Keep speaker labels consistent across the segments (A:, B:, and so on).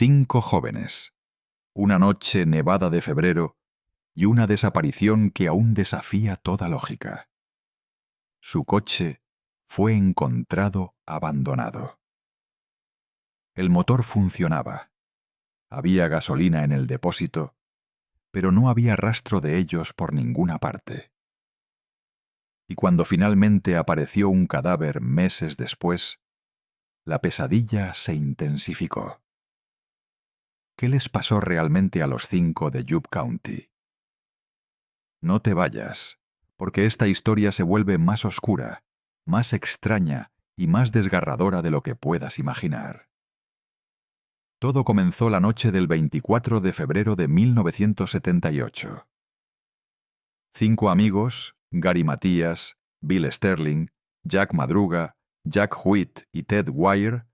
A: 5 jóvenes, una noche nevada de febrero y una desaparición que aún desafía toda lógica. Su coche fue encontrado abandonado. El motor funcionaba. Había gasolina en el depósito, pero no había rastro de ellos por ninguna parte. Y cuando finalmente apareció un cadáver meses después, la pesadilla se intensificó. ¿Qué les pasó realmente a los 5 de Yuba County? No te vayas, porque esta historia se vuelve más oscura, más extraña y más desgarradora de lo que puedas imaginar. Todo comenzó la noche del 24 de febrero de 1978. 5 amigos, Gary Matías, Bill Sterling, Jack Madruga, Jack Huit y Ted Wire,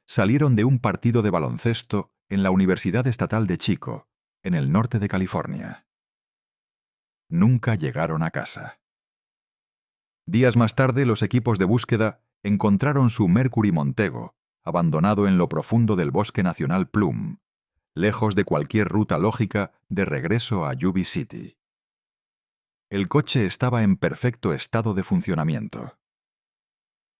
A: salieron de un partido de baloncesto en la Universidad Estatal de Chico, en el norte de California. Nunca llegaron a casa. Días más tarde, los equipos de búsqueda encontraron su Mercury Montego, abandonado en lo profundo del Bosque Nacional Plum, lejos de cualquier ruta lógica de regreso a Yuba City. El coche estaba en perfecto estado de funcionamiento.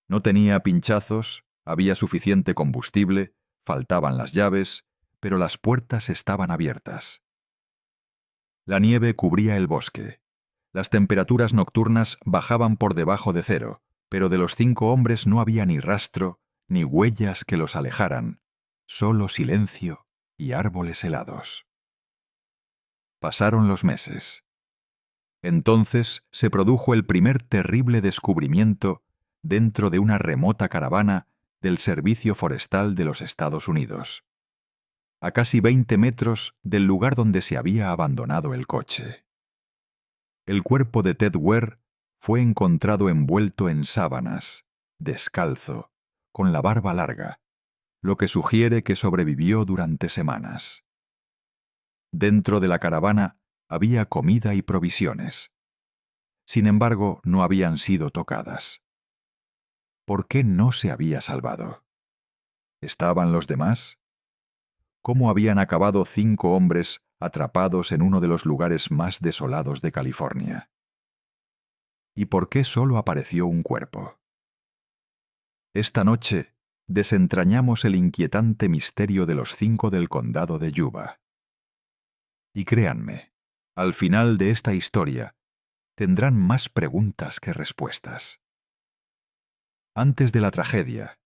A: No tenía pinchazos, había suficiente combustible, faltaban las llaves, pero las puertas estaban abiertas. La nieve cubría el bosque. Las temperaturas nocturnas bajaban por debajo de cero, pero de los 5 hombres no había ni rastro, ni huellas que los alejaran, solo silencio y árboles helados. Pasaron los meses. Entonces se produjo el primer terrible descubrimiento dentro de una remota caravana del Servicio Forestal de los Estados Unidos, a casi 20 metros del lugar donde se había abandonado el coche. El cuerpo de Ted Ware fue encontrado envuelto en sábanas, descalzo, con la barba larga, lo que sugiere que sobrevivió durante semanas. Dentro de la caravana había comida y provisiones. Sin embargo, no habían sido tocadas. ¿Por qué no se había salvado? ¿Estaban los demás? ¿Cómo habían acabado 5 hombres atrapados en uno de los lugares más desolados de California? ¿Y por qué solo apareció un cuerpo? Esta noche desentrañamos el inquietante misterio de los 5 del condado de Yuba. Y créanme, al final de esta historia tendrán más preguntas que respuestas. Antes de la tragedia,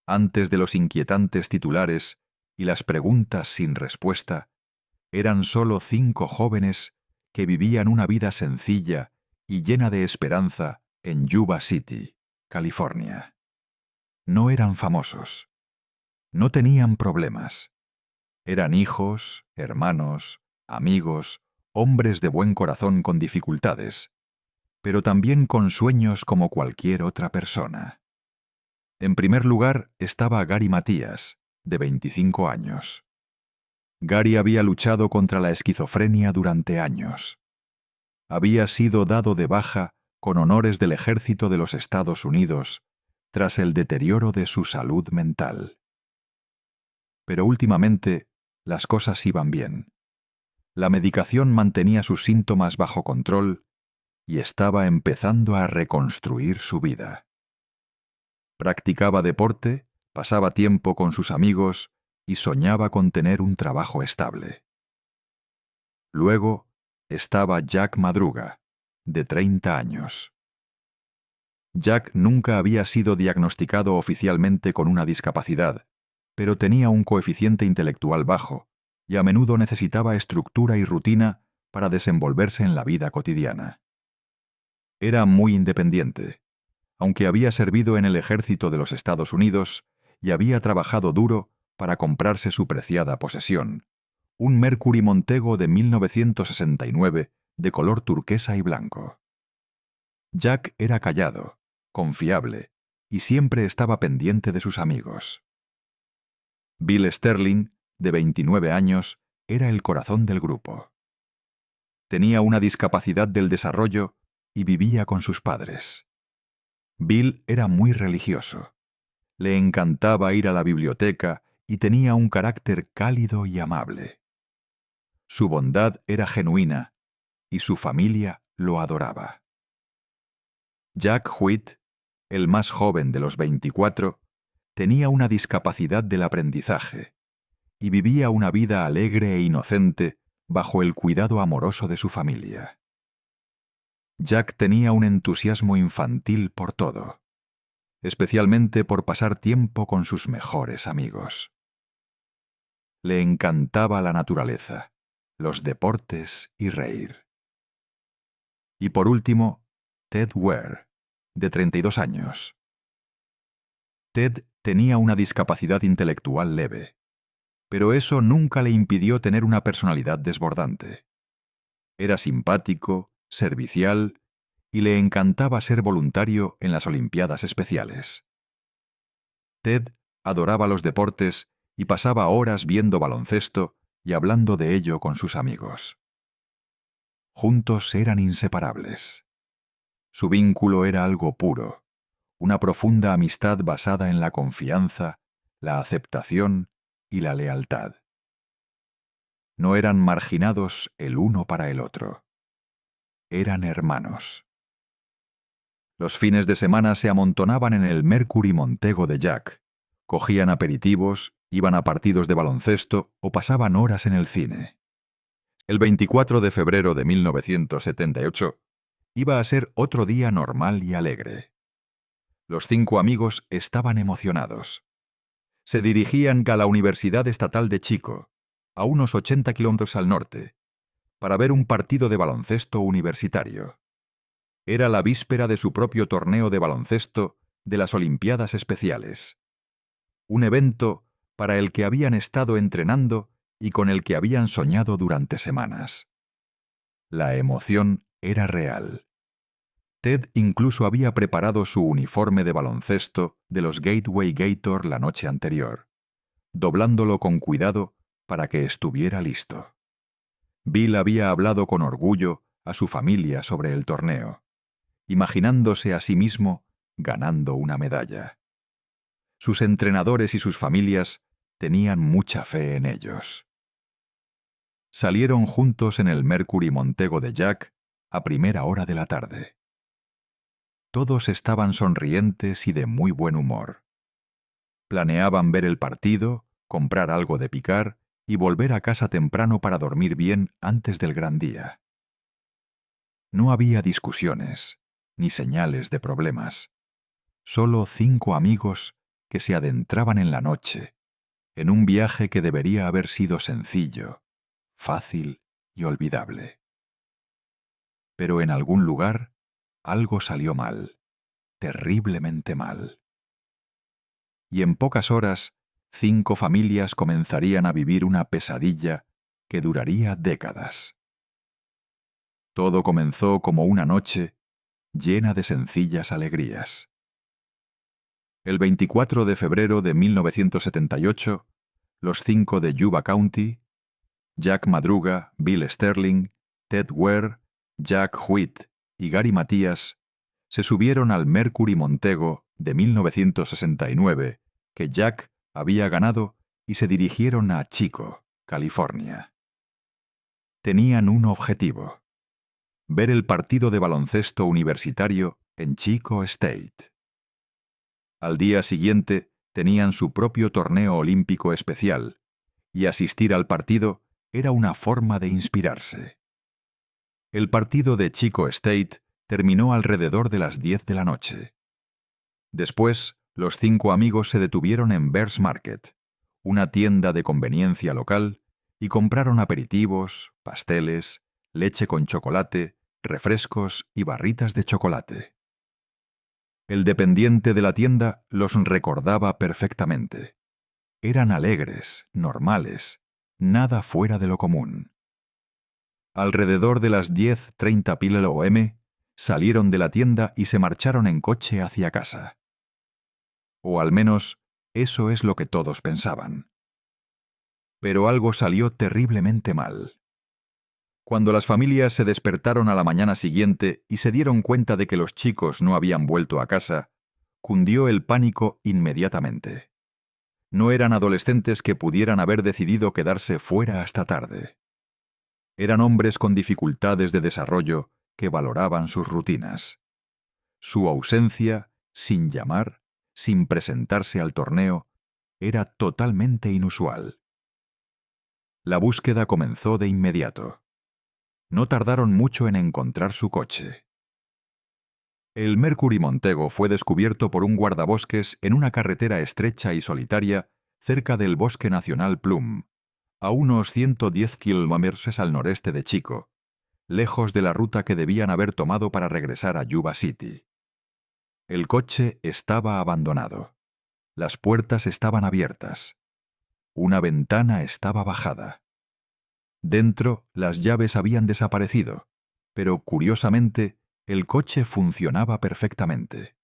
A: antes de los inquietantes titulares y las preguntas sin respuesta, eran solo 5 jóvenes que vivían una vida sencilla y llena de esperanza en Yuba City, California. No eran famosos. No tenían problemas. Eran hijos, hermanos, amigos, hombres de buen corazón con dificultades, pero también con sueños como cualquier otra persona. En primer lugar estaba Gary Matías, de 25 años. Gary había luchado contra la esquizofrenia durante años. Había sido dado de baja con honores del Ejército de los Estados Unidos tras el deterioro de su salud mental. Pero últimamente las cosas iban bien. La medicación mantenía sus síntomas bajo control y estaba empezando a reconstruir su vida. Practicaba deporte, pasaba tiempo con sus amigos y soñaba con tener un trabajo estable. Luego estaba Jack Madruga, de 30 años. Jack nunca había sido diagnosticado oficialmente con una discapacidad, pero tenía un coeficiente intelectual bajo y a menudo necesitaba estructura y rutina para desenvolverse en la vida cotidiana. Era muy independiente. Aunque había servido en el ejército de los Estados Unidos y había trabajado duro para comprarse su preciada posesión, un Mercury Montego de 1969 de color turquesa y blanco. Jack era callado, confiable y siempre estaba pendiente de sus amigos. Bill Sterling, de 29 años, era el corazón del grupo. Tenía una discapacidad del desarrollo y vivía con sus padres. Bill era muy religioso. Le encantaba ir a la biblioteca y tenía un carácter cálido y amable. Su bondad era genuina y su familia lo adoraba. Jack White, el más joven de los 24, tenía una discapacidad del aprendizaje y vivía una vida alegre e inocente bajo el cuidado amoroso de su familia. Jack tenía un entusiasmo infantil por todo, especialmente por pasar tiempo con sus mejores amigos. Le encantaba la naturaleza, los deportes y reír. Y por último, Ted Ware, de 32 años. Ted tenía una discapacidad intelectual leve, pero eso nunca le impidió tener una personalidad desbordante. Era simpático, servicial y le encantaba ser voluntario en las Olimpiadas Especiales. Ted adoraba los deportes y pasaba horas viendo baloncesto y hablando de ello con sus amigos. Juntos eran inseparables. Su vínculo era algo puro, una profunda amistad basada en la confianza, la aceptación y la lealtad. No eran marginados el uno para el otro. Eran hermanos. Los fines de semana se amontonaban en el Mercury Montego de Jack, cogían aperitivos, iban a partidos de baloncesto o pasaban horas en el cine. El 24 de febrero de 1978 iba a ser otro día normal y alegre. Los 5 amigos estaban emocionados. Se dirigían a la Universidad Estatal de Chico, a unos 80 kilómetros al norte, para ver un partido de baloncesto universitario. Era la víspera de su propio torneo de baloncesto de las Olimpiadas Especiales. Un evento para el que habían estado entrenando y con el que habían soñado durante semanas. La emoción era real. Ted incluso había preparado su uniforme de baloncesto de los Gateway Gator la noche anterior, doblándolo con cuidado para que estuviera listo. Bill había hablado con orgullo a su familia sobre el torneo, imaginándose a sí mismo ganando una medalla. Sus entrenadores y sus familias tenían mucha fe en ellos. Salieron juntos en el Mercury Montego de Jack a primera hora de la tarde. Todos estaban sonrientes y de muy buen humor. Planeaban ver el partido, comprar algo de picar y volver a casa temprano para dormir bien antes del gran día. No había discusiones, ni señales de problemas. Solo 5 amigos que se adentraban en la noche, en un viaje que debería haber sido sencillo, fácil y olvidable. Pero en algún lugar, algo salió mal, terriblemente mal. Y en pocas horas, 5 familias comenzarían a vivir una pesadilla que duraría décadas. Todo comenzó como una noche llena de sencillas alegrías. El 24 de febrero de 1978, los 5 de Yuba County, Jack Madruga, Bill Sterling, Ted Ware, Jack White y Gary Matías se subieron al Mercury Montego de 1969 que Jack había ganado y se dirigieron a Chico, California. Tenían un objetivo: ver el partido de baloncesto universitario en Chico State. Al día siguiente tenían su propio torneo olímpico especial, y asistir al partido era una forma de inspirarse. El partido de Chico State terminó alrededor de las 10 de la noche. Después, los 5 amigos se detuvieron en Bears Market, una tienda de conveniencia local, y compraron aperitivos, pasteles, leche con chocolate, refrescos y barritas de chocolate. El dependiente de la tienda los recordaba perfectamente. Eran alegres, normales, nada fuera de lo común. Alrededor de las 10:30 p.m. salieron de la tienda y se marcharon en coche hacia casa. O al menos, eso es lo que todos pensaban. Pero algo salió terriblemente mal. Cuando las familias se despertaron a la mañana siguiente y se dieron cuenta de que los chicos no habían vuelto a casa, cundió el pánico inmediatamente. No eran adolescentes que pudieran haber decidido quedarse fuera hasta tarde. Eran hombres con dificultades de desarrollo que valoraban sus rutinas. Su ausencia, sin llamar, sin presentarse al torneo, era totalmente inusual. La búsqueda comenzó de inmediato. No tardaron mucho en encontrar su coche. El Mercury Montego fue descubierto por un guardabosques en una carretera estrecha y solitaria cerca del Bosque Nacional Plum, a unos 110 kilómetros al noreste de Chico, lejos de la ruta que debían haber tomado para regresar a Yuba City. El coche estaba abandonado. Las puertas estaban abiertas. Una ventana estaba bajada. Dentro, las llaves habían desaparecido, pero curiosamente, el coche funcionaba perfectamente.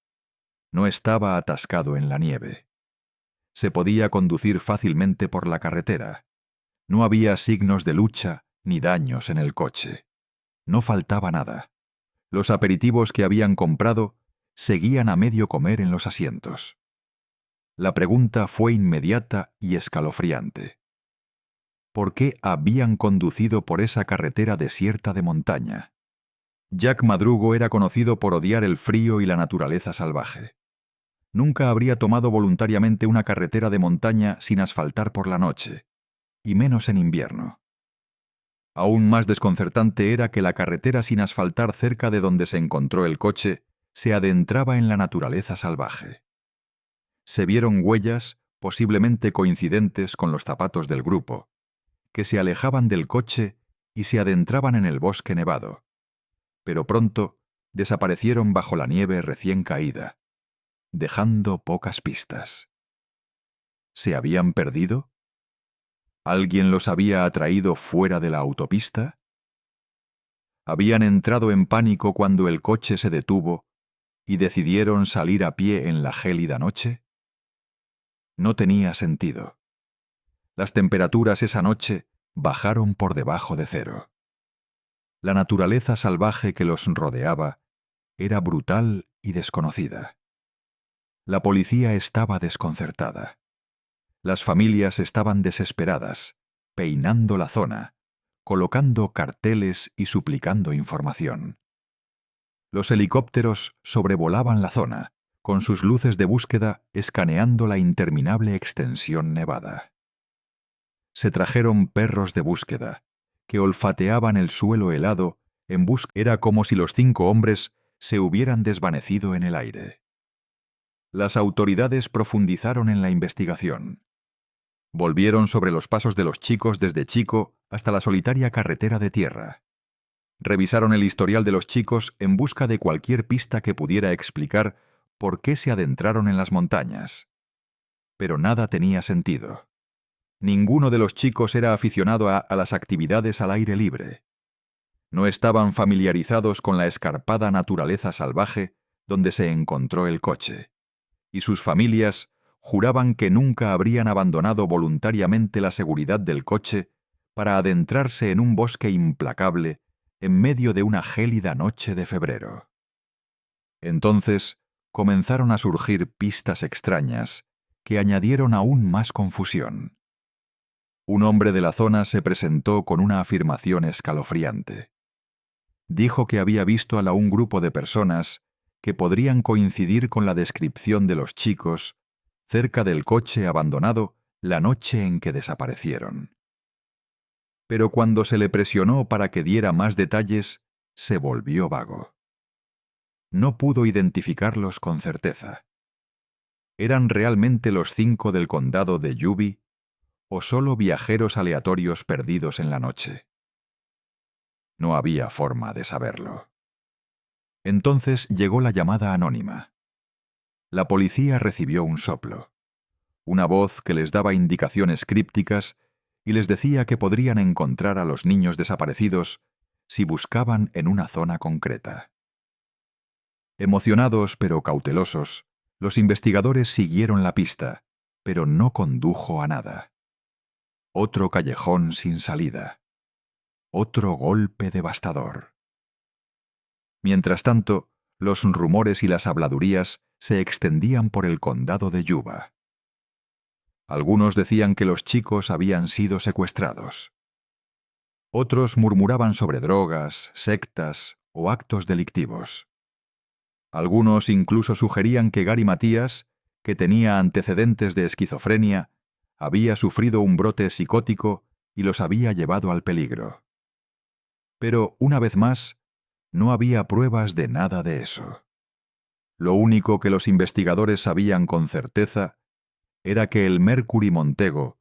A: No estaba atascado en la nieve. Se podía conducir fácilmente por la carretera. No había signos de lucha ni daños en el coche. No faltaba nada. Los aperitivos que habían comprado seguían a medio comer en los asientos. La pregunta fue inmediata y escalofriante. ¿Por qué habían conducido por esa carretera desierta de montaña? Jack Madrugo era conocido por odiar el frío y la naturaleza salvaje. Nunca habría tomado voluntariamente una carretera de montaña sin asfaltar por la noche, y menos en invierno. Aún más desconcertante era que la carretera sin asfaltar cerca de donde se encontró el coche se adentraba en la naturaleza salvaje. Se vieron huellas, posiblemente coincidentes con los zapatos del grupo, que se alejaban del coche y se adentraban en el bosque nevado. Pero pronto desaparecieron bajo la nieve recién caída, dejando pocas pistas. ¿Se habían perdido? ¿Alguien los había atraído fuera de la autopista? ¿Habían entrado en pánico cuando el coche se detuvo y decidieron salir a pie en la gélida noche? No tenía sentido. Las temperaturas esa noche bajaron por debajo de cero. La naturaleza salvaje que los rodeaba era brutal y desconocida. La policía estaba desconcertada. Las familias estaban desesperadas, peinando la zona, colocando carteles y suplicando información. Los helicópteros sobrevolaban la zona, con sus luces de búsqueda escaneando la interminable extensión nevada. Se trajeron perros de búsqueda, que olfateaban el suelo helado en busca. Era como si los 5 hombres se hubieran desvanecido en el aire. Las autoridades profundizaron en la investigación. Volvieron sobre los pasos de los chicos desde Chico hasta la solitaria carretera de tierra. Revisaron el historial de los chicos en busca de cualquier pista que pudiera explicar por qué se adentraron en las montañas. Pero nada tenía sentido. Ninguno de los chicos era aficionado a las actividades al aire libre. No estaban familiarizados con la escarpada naturaleza salvaje donde se encontró el coche, y sus familias juraban que nunca habrían abandonado voluntariamente la seguridad del coche para adentrarse en un bosque implacable en medio de una gélida noche de febrero. Entonces comenzaron a surgir pistas extrañas que añadieron aún más confusión. Un hombre de la zona se presentó con una afirmación escalofriante. Dijo que había visto a un grupo de personas que podrían coincidir con la descripción de los chicos cerca del coche abandonado la noche en que desaparecieron. Pero cuando se le presionó para que diera más detalles, se volvió vago. No pudo identificarlos con certeza. ¿Eran realmente los 5 del condado de Yuba o solo viajeros aleatorios perdidos en la noche? No había forma de saberlo. Entonces llegó la llamada anónima. La policía recibió un soplo, una voz que les daba indicaciones crípticas y les decía que podrían encontrar a los niños desaparecidos si buscaban en una zona concreta. Emocionados pero cautelosos, los investigadores siguieron la pista, pero no condujo a nada. Otro callejón sin salida. Otro golpe devastador. Mientras tanto, los rumores y las habladurías se extendían por el condado de Yuba. Algunos decían que los chicos habían sido secuestrados. Otros murmuraban sobre drogas, sectas o actos delictivos. Algunos incluso sugerían que Gary Matías, que tenía antecedentes de esquizofrenia, había sufrido un brote psicótico y los había llevado al peligro. Pero, una vez más, no había pruebas de nada de eso. Lo único que los investigadores sabían con certeza era que el Mercury Montego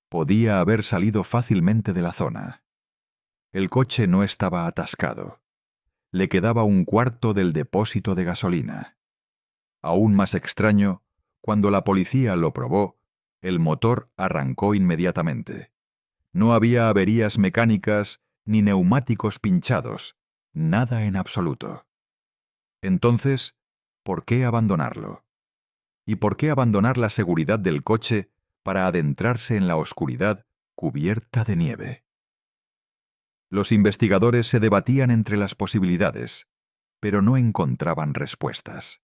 A: podía haber salido fácilmente de la zona. El coche no estaba atascado. Le quedaba un cuarto del depósito de gasolina. Aún más extraño, cuando la policía lo probó, el motor arrancó inmediatamente. No había averías mecánicas ni neumáticos pinchados, nada en absoluto. Entonces, ¿por qué abandonarlo? ¿Y por qué abandonar la seguridad del coche para adentrarse en la oscuridad cubierta de nieve? Los investigadores se debatían entre las posibilidades, pero no encontraban respuestas.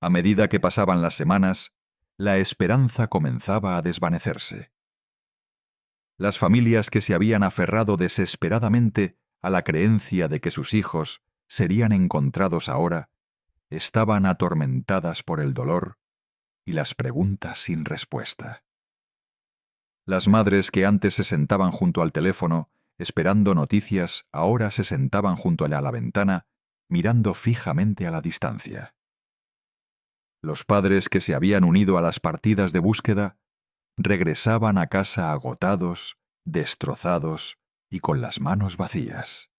A: A medida que pasaban las semanas, la esperanza comenzaba a desvanecerse. Las familias que se habían aferrado desesperadamente a la creencia de que sus hijos serían encontrados ahora, estaban atormentadas por el dolor y las preguntas sin respuesta. Las madres que antes se sentaban junto al teléfono, esperando noticias, ahora se sentaban junto a la ventana, mirando fijamente a la distancia. Los padres que se habían unido a las partidas de búsqueda regresaban a casa agotados, destrozados y con las manos vacías.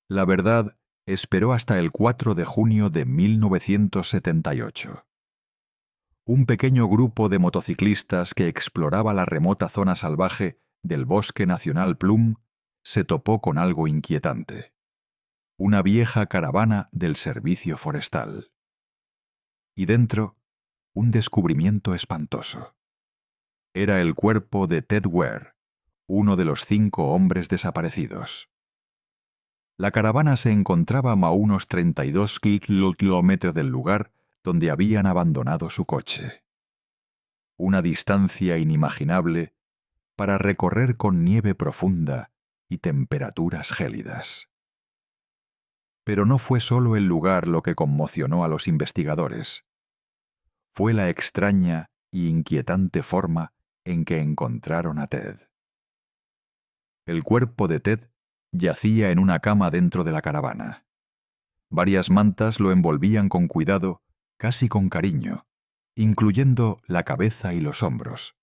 A: La verdad esperó hasta el 4 de junio de 1978. Un pequeño grupo de motociclistas que exploraba la remota zona salvaje del Bosque Nacional Plum se topó con algo inquietante. Una vieja caravana del servicio forestal. Y dentro, un descubrimiento espantoso. Era el cuerpo de Ted Ware, uno de los 5 hombres desaparecidos. La caravana se encontraba a unos 32 kilómetros del lugar donde habían abandonado su coche. Una distancia inimaginable para recorrer con nieve profunda y temperaturas gélidas. Pero no fue solo el lugar lo que conmocionó a los investigadores. Fue la extraña y inquietante forma en que encontraron a Ted. El cuerpo de Ted yacía en una cama dentro de la caravana. Varias mantas lo envolvían con cuidado, casi con cariño, incluyendo la cabeza y los hombros,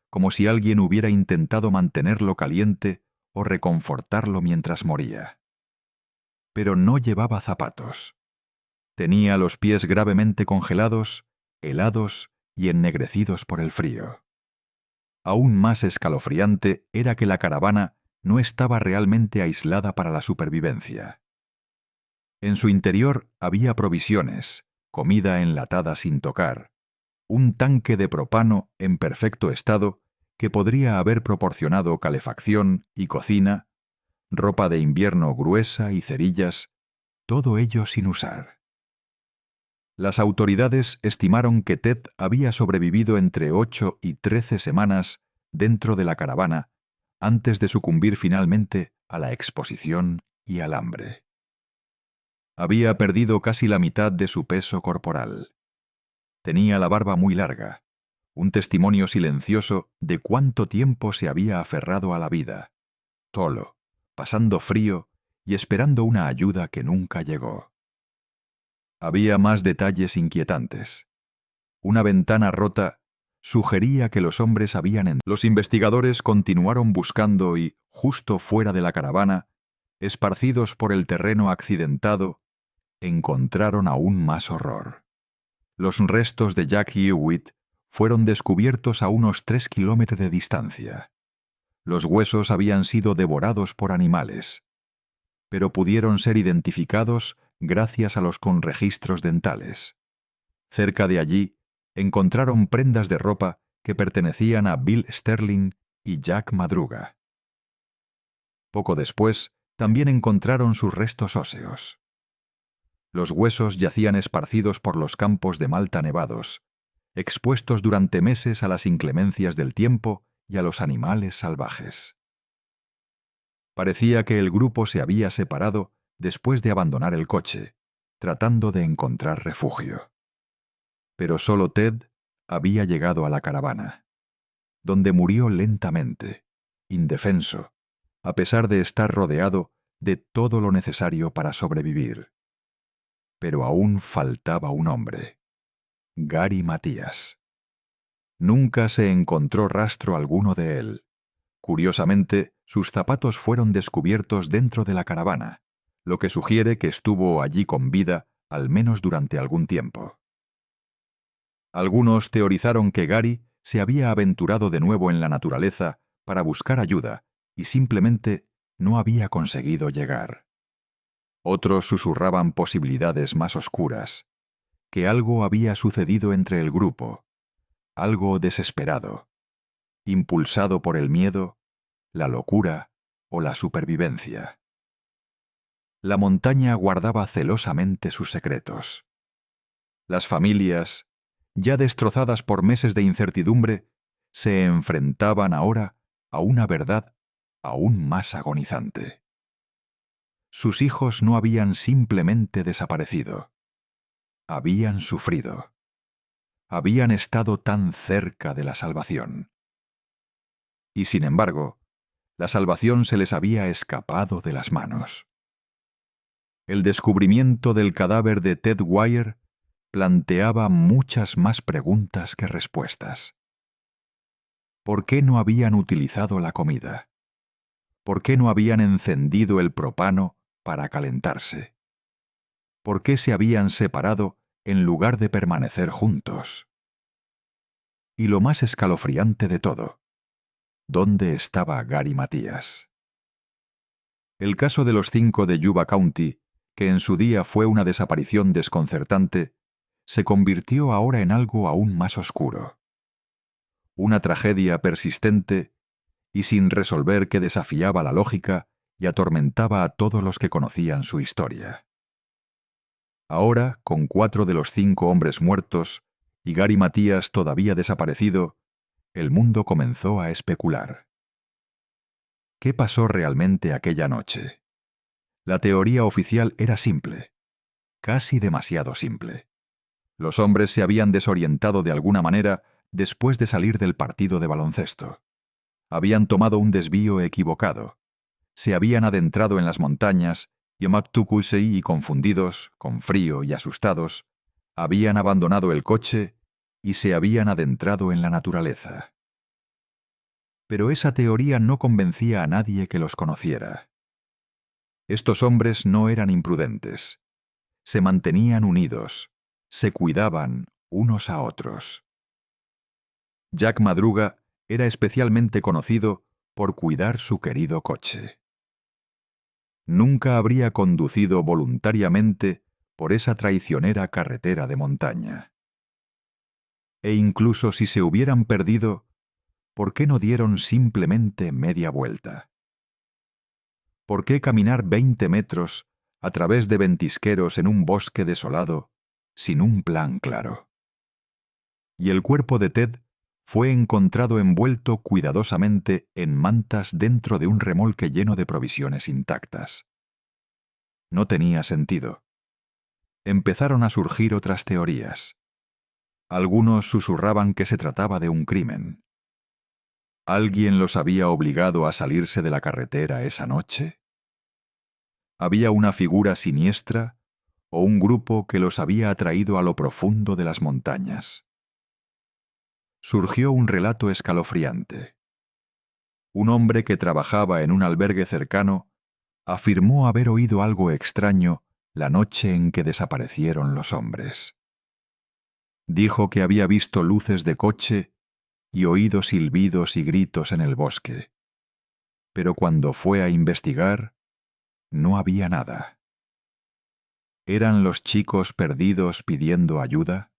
A: como si alguien hubiera intentado mantenerlo caliente o reconfortarlo mientras moría. Pero no llevaba zapatos. Tenía los pies gravemente congelados, helados y ennegrecidos por el frío. Aún más escalofriante era que la caravana no estaba realmente aislada para la supervivencia. En su interior había provisiones, comida enlatada sin tocar, un tanque de propano en perfecto estado que podría haber proporcionado calefacción y cocina, ropa de invierno gruesa y cerillas, todo ello sin usar. Las autoridades estimaron que Ted había sobrevivido entre 8 y 13 semanas dentro de la caravana antes de sucumbir finalmente a la exposición y al hambre. Había perdido casi la mitad de su peso corporal. Tenía la barba muy larga, un testimonio silencioso de cuánto tiempo se había aferrado a la vida, solo, pasando frío y esperando una ayuda que nunca llegó. Había más detalles inquietantes. Una ventana rota sugería que los hombres habían entrado. Los investigadores continuaron buscando y, justo fuera de la caravana, esparcidos por el terreno accidentado, encontraron aún más horror. Los restos de Jack Hewitt fueron descubiertos a unos 3 kilómetros de distancia. Los huesos habían sido devorados por animales, pero pudieron ser identificados gracias a los registros dentales. Cerca de allí, encontraron prendas de ropa que pertenecían a Bill Sterling y Jack Madruga. Poco después, también encontraron sus restos óseos. Los huesos yacían esparcidos por los campos de malta nevados, expuestos durante meses a las inclemencias del tiempo y a los animales salvajes. Parecía que el grupo se había separado después de abandonar el coche, tratando de encontrar refugio. Pero solo Ted había llegado a la caravana, donde murió lentamente, indefenso, a pesar de estar rodeado de todo lo necesario para sobrevivir. Pero aún faltaba un hombre: Gary Matías. Nunca se encontró rastro alguno de él. Curiosamente, sus zapatos fueron descubiertos dentro de la caravana, lo que sugiere que estuvo allí con vida al menos durante algún tiempo. Algunos teorizaron que Gary se había aventurado de nuevo en la naturaleza para buscar ayuda y simplemente no había conseguido llegar. Otros susurraban posibilidades más oscuras, que algo había sucedido entre el grupo, algo desesperado, impulsado por el miedo, la locura o la supervivencia. La montaña guardaba celosamente sus secretos. Las familias, ya destrozadas por meses de incertidumbre, se enfrentaban ahora a una verdad aún más agonizante. Sus hijos no habían simplemente desaparecido. Habían sufrido. Habían estado tan cerca de la salvación. Y sin embargo, la salvación se les había escapado de las manos. El descubrimiento del cadáver de Ted Wire planteaba muchas más preguntas que respuestas. ¿Por qué no habían utilizado la comida? ¿Por qué no habían encendido el propano para calentarse? ¿Por qué se habían separado en lugar de permanecer juntos? Y lo más escalofriante de todo, ¿dónde estaba Gary Matías? El caso de los 5 de Yuba County, que en su día fue una desaparición desconcertante, se convirtió ahora en algo aún más oscuro. Una tragedia persistente y sin resolver que desafiaba la lógica y atormentaba a todos los que conocían su historia. Ahora, con 4 de los 5 hombres muertos y Gary Matías todavía desaparecido, el mundo comenzó a especular. ¿Qué pasó realmente aquella noche? La teoría oficial era simple, casi demasiado simple. Los hombres se habían desorientado de alguna manera después de salir del partido de baloncesto. Habían tomado un desvío equivocado. Se habían adentrado en las montañas y Omaktukusei y confundidos, con frío y asustados, habían abandonado el coche y se habían adentrado en la naturaleza. Pero esa teoría no convencía a nadie que los conociera. Estos hombres no eran imprudentes. Se mantenían unidos, se cuidaban unos a otros. Jack Madruga era especialmente conocido por cuidar su querido coche. Nunca habría conducido voluntariamente por esa traicionera carretera de montaña. E incluso si se hubieran perdido, ¿por qué no dieron simplemente media vuelta? ¿Por qué caminar 20 metros a través de ventisqueros en un bosque desolado sin un plan claro? Y el cuerpo de Ted fue encontrado envuelto cuidadosamente en mantas dentro de un remolque lleno de provisiones intactas. No tenía sentido. Empezaron a surgir otras teorías. Algunos susurraban que se trataba de un crimen. ¿Alguien los había obligado a salirse de la carretera esa noche? ¿Había una figura siniestra o un grupo que los había atraído a lo profundo de las montañas? Surgió un relato escalofriante. Un hombre que trabajaba en un albergue cercano afirmó haber oído algo extraño la noche en que desaparecieron los hombres. Dijo que había visto luces de coche y oído silbidos y gritos en el bosque. Pero cuando fue a investigar, no había nada. ¿Eran los chicos perdidos pidiendo ayuda?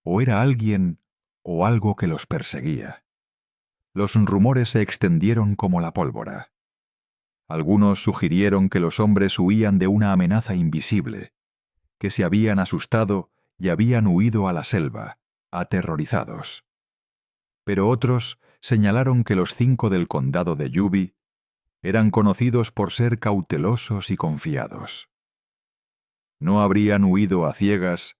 A: ¿O era alguien o algo que los perseguía? Los rumores se extendieron como la pólvora. Algunos sugirieron que los hombres huían de una amenaza invisible, que se habían asustado y habían huido a la selva, aterrorizados. Pero otros señalaron que los 5 del condado de Yubi eran conocidos por ser cautelosos y confiados. No habrían huido a ciegas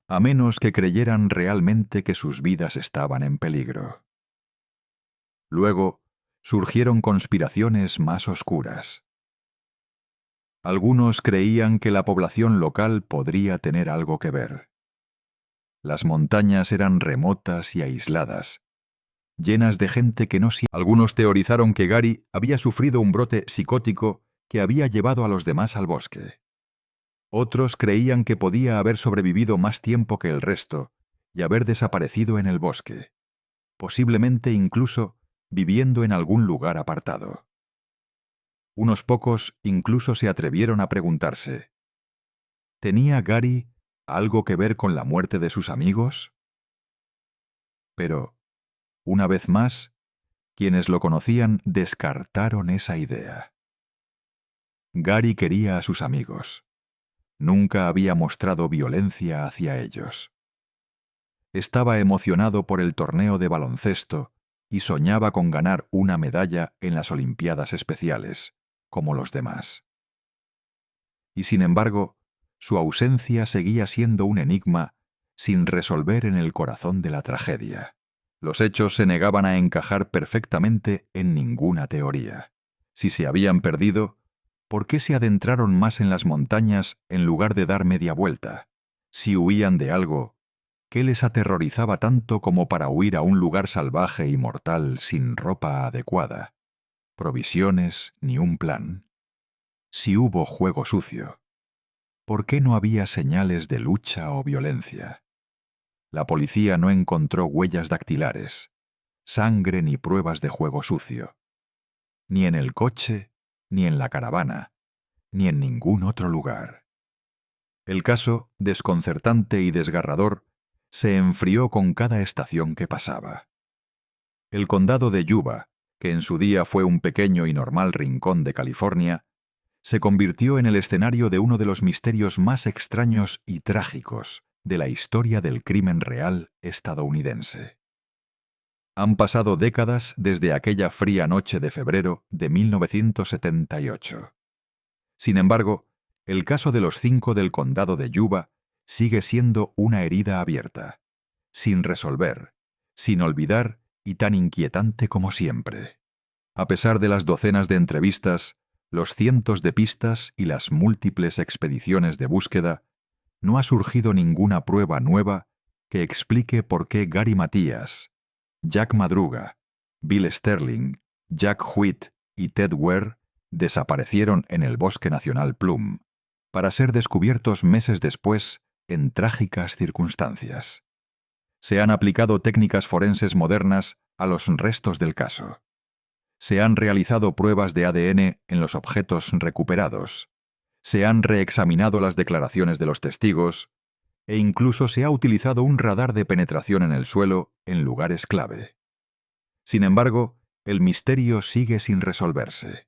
A: a menos que creyeran realmente que sus vidas estaban en peligro. Luego surgieron conspiraciones más oscuras. Algunos creían que la población local podría tener algo que ver. Las montañas eran remotas y aisladas, llenas de gente que no... Algunos teorizaron que Gary había sufrido un brote psicótico que había llevado a los demás al bosque. Otros creían que podía haber sobrevivido más tiempo que el resto y haber desaparecido en el bosque, posiblemente incluso viviendo en algún lugar apartado. Unos pocos incluso se atrevieron a preguntarse: ¿tenía Gary algo que ver con la muerte de sus amigos? Pero, una vez más, quienes lo conocían descartaron esa idea. Gary quería a sus amigos. Nunca había mostrado violencia hacia ellos. Estaba emocionado por el torneo de baloncesto y soñaba con ganar una medalla en las Olimpiadas Especiales, como los demás. Y sin embargo, su ausencia seguía siendo un enigma sin resolver en el corazón de la tragedia. Los hechos se negaban a encajar perfectamente en ninguna teoría. Si se habían perdido, ¿por qué se adentraron más en las montañas en lugar de dar media vuelta? Si huían de algo, ¿qué les aterrorizaba tanto como para huir a un lugar salvaje y mortal sin ropa adecuada, provisiones ni un plan? Si hubo juego sucio, ¿por qué no había señales de lucha o violencia? La policía no encontró huellas dactilares, sangre ni pruebas de juego sucio, ni en el coche, ni en la caravana, ni en ningún otro lugar. El caso, desconcertante y desgarrador, se enfrió con cada estación que pasaba. El condado de Yuba, que en su día fue un pequeño y normal rincón de California, se convirtió en el escenario de uno de los misterios más extraños y trágicos de la historia del crimen real estadounidense. Han pasado décadas desde aquella fría noche de febrero de 1978. Sin embargo, el caso de los 5 del condado de Yuba sigue siendo una herida abierta, sin resolver, sin olvidar y tan inquietante como siempre. A pesar de las docenas de entrevistas, los cientos de pistas y las múltiples expediciones de búsqueda, no ha surgido ninguna prueba nueva que explique por qué Gary Matías, Jack Madruga, Bill Sterling, Jack White y Ted Ware desaparecieron en el Bosque Nacional Plum, para ser descubiertos meses después en trágicas circunstancias. Se han aplicado técnicas forenses modernas a los restos del caso. Se han realizado pruebas de ADN en los objetos recuperados. Se han reexaminado las declaraciones de los testigos e incluso se ha utilizado un radar de penetración en el suelo en lugares clave. Sin embargo, el misterio sigue sin resolverse.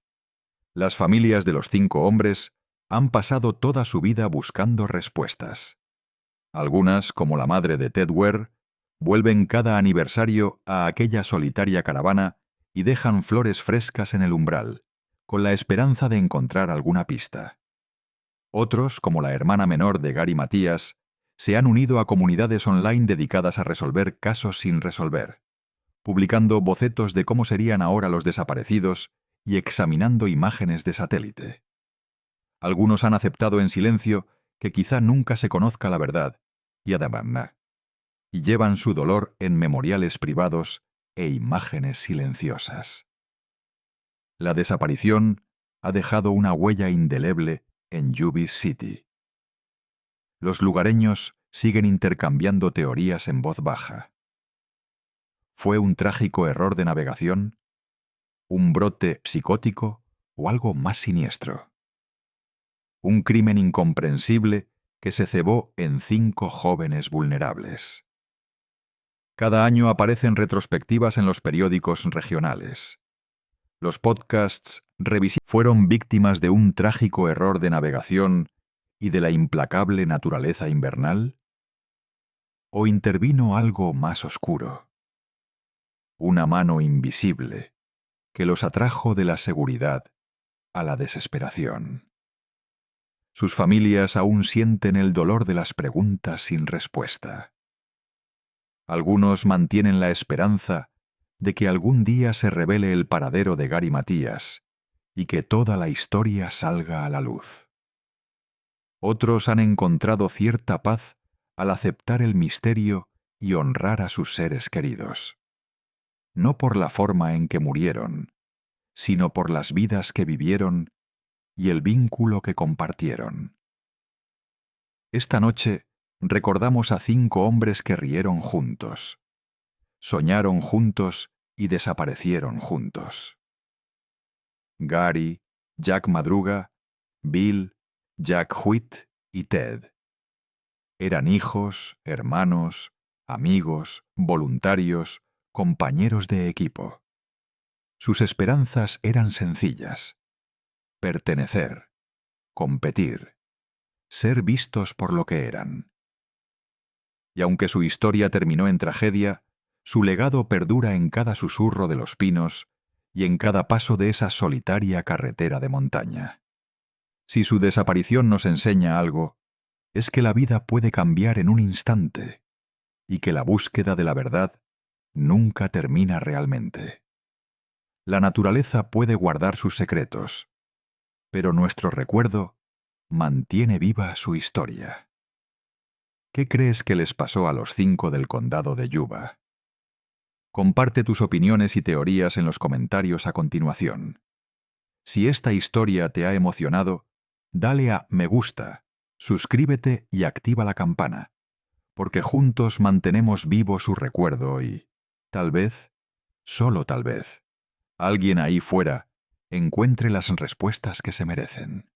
A: Las familias de los 5 hombres han pasado toda su vida buscando respuestas. Algunas, como la madre de Ted Ware, vuelven cada aniversario a aquella solitaria caravana y dejan flores frescas en el umbral, con la esperanza de encontrar alguna pista. Otros, como la hermana menor de Gary Matías, se han unido a comunidades online dedicadas a resolver casos sin resolver, publicando bocetos de cómo serían ahora los desaparecidos y examinando imágenes de satélite. Algunos han aceptado en silencio que quizá nunca se conozca la verdad, y llevan su dolor en memoriales privados e imágenes silenciosas. La desaparición ha dejado una huella indeleble en Yuba City. Los lugareños siguen intercambiando teorías en voz baja. ¿Fue un trágico error de navegación? ¿Un brote psicótico o algo más siniestro? Un crimen incomprensible que se cebó en 5 jóvenes vulnerables. Cada año aparecen retrospectivas en los periódicos regionales. Los podcasts fueron víctimas de un trágico error de navegación y de la implacable naturaleza invernal. ¿O intervino algo más oscuro? Una mano invisible que los atrajo de la seguridad a la desesperación. Sus familias aún sienten el dolor de las preguntas sin respuesta. Algunos mantienen la esperanza de que algún día se revele el paradero de Gary Matías y que toda la historia salga a la luz. Otros han encontrado cierta paz al aceptar el misterio y honrar a sus seres queridos. No por la forma en que murieron, sino por las vidas que vivieron y el vínculo que compartieron. Esta noche recordamos a 5 hombres que rieron juntos, soñaron juntos y desaparecieron juntos. Gary, Jack Madruga, Bill, Jack Huit y Ted. Eran hijos, hermanos, amigos, voluntarios, compañeros de equipo. Sus esperanzas eran sencillas: pertenecer, competir, ser vistos por lo que eran. Y aunque su historia terminó en tragedia, su legado perdura en cada susurro de los pinos y en cada paso de esa solitaria carretera de montaña. Si su desaparición nos enseña algo, es que la vida puede cambiar en un instante y que la búsqueda de la verdad nunca termina realmente. La naturaleza puede guardar sus secretos, pero nuestro recuerdo mantiene viva su historia. ¿Qué crees que les pasó a los 5 del condado de Yuba? Comparte tus opiniones y teorías en los comentarios a continuación. Si esta historia te ha emocionado, dale a me gusta, suscríbete y activa la campana, porque juntos mantenemos vivo su recuerdo y, tal vez, solo tal vez, alguien ahí fuera encuentre las respuestas que se merecen.